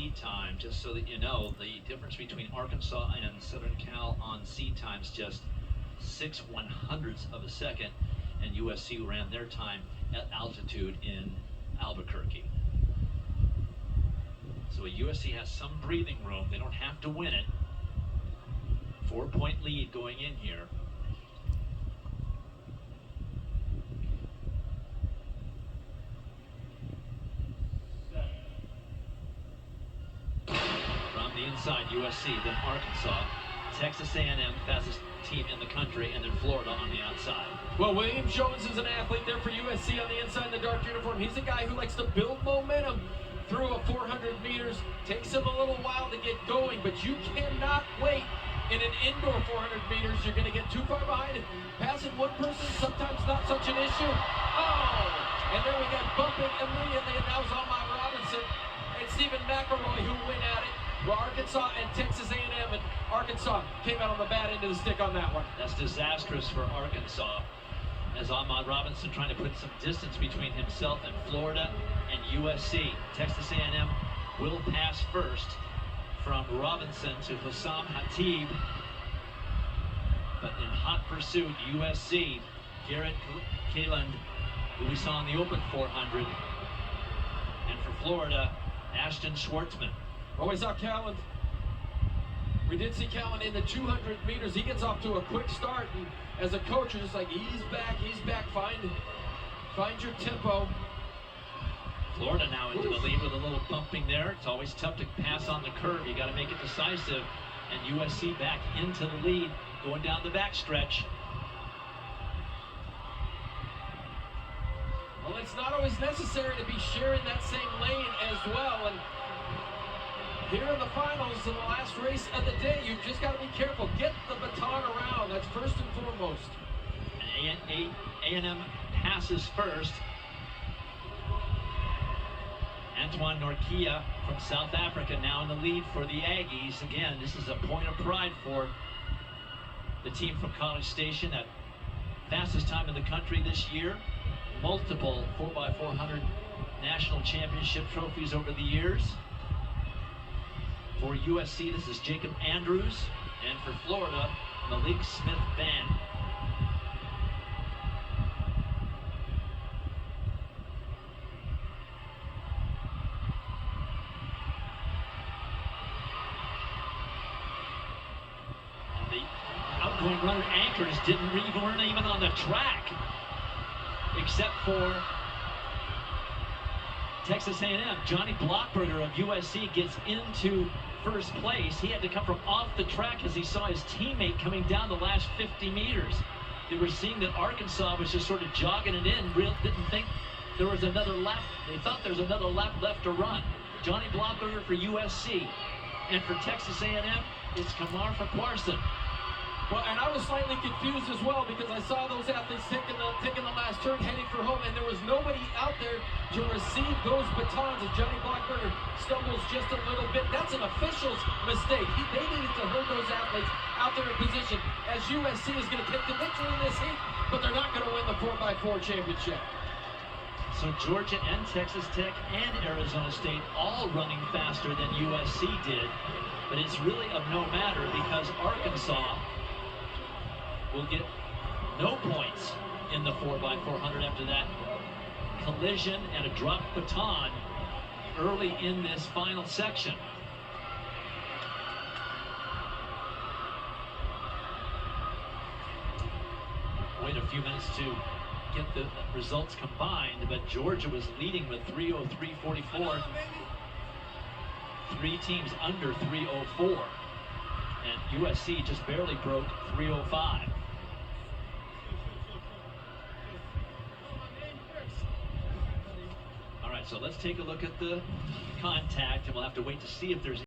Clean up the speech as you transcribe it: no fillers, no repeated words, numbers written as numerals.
seed time, just so that you know, the difference between Arkansas and Southern Cal on seed times just 6/100ths of a second, and USC ran their time at altitude in Albuquerque. So USC has some breathing room. They don't have to win it. 4-point lead going in here. From the inside, USC, then Arkansas, Texas A&M, fastest team in the country, and then Florida on the outside. Well, William Jones is an athlete there for USC on the inside in the dark uniform. He's a guy who likes to build momentum through a 400 meters. Takes him a little while to get going, but you cannot wait in an indoor 400 meters. You're going to get too far behind it. Passing one person, sometimes not such an issue. Oh! And then we got bumping immediately, and that was Ahmad Robinson and Stephen McElroy who went at it. Well, Arkansas and Texas A&M, and Arkansas came out on the bad end of the stick on that one. That's disastrous for Arkansas, as Ahmad Robinson trying to put some distance between himself and Florida and USC. Texas A&M will pass first from Robinson to Hussam Hatib, but in hot pursuit, USC, Garrett Kaland, who we saw in the open 400, and for Florida, Ashton Schwartzman. Oh, we saw Callan. We did see Callan in the 200 meters. He gets off to a quick start, and as a coach, you're just like, he's back, find your tempo. Florida now into the lead with a little bumping there. It's always tough to pass on the curve. You got to make it decisive. And USC back into the lead, going down the backstretch. Well, it's not always necessary to be sharing that same lane as well. And here in the finals, in the last race of the day, you've just got to be careful. Get the baton around. That's first and foremost. And A&M passes first. Antoine Norquilla from South Africa now in the lead for the Aggies. Again, this is a point of pride for the team from College Station. That fastest time in the country this year. Multiple 4x400 national championship trophies over the years. For USC, this is Jacob Andrews, and for Florida, Malik Smith-Van. And the outgoing runner anchors weren't even on the track, except for Texas A&M. Johnny Blockberger of USC gets into first place. He had to come from off the track as he saw his teammate coming down the last 50 meters. They were seeing that Arkansas was just sort of jogging it in, didn't think there was another lap. They thought there was another lap left to run. Johnny Blockberger for USC. And for Texas A&M, it's Kamar Farquharson. Well, and I was slightly confused as well because I saw those athletes taking the last turn, heading for home, and there was nobody out there to receive those batons as Johnny Blockberger stumbles just a little bit. That's an official's mistake. They needed to herd those athletes out there in position, as USC is going to take the victory in this heat, but they're not going to win the 4x4 championship. So Georgia and Texas Tech and Arizona State all running faster than USC did, but it's really of no matter because Arkansas will get no points in the 4x400 after that collision and a dropped baton early in this final section. Wait a few minutes to get the results combined, but Georgia was leading with 3:03.44. Three teams under 3:04, and USC just barely broke 3:05. All right, so let's take a look at the contact, and we'll have to wait to see if there's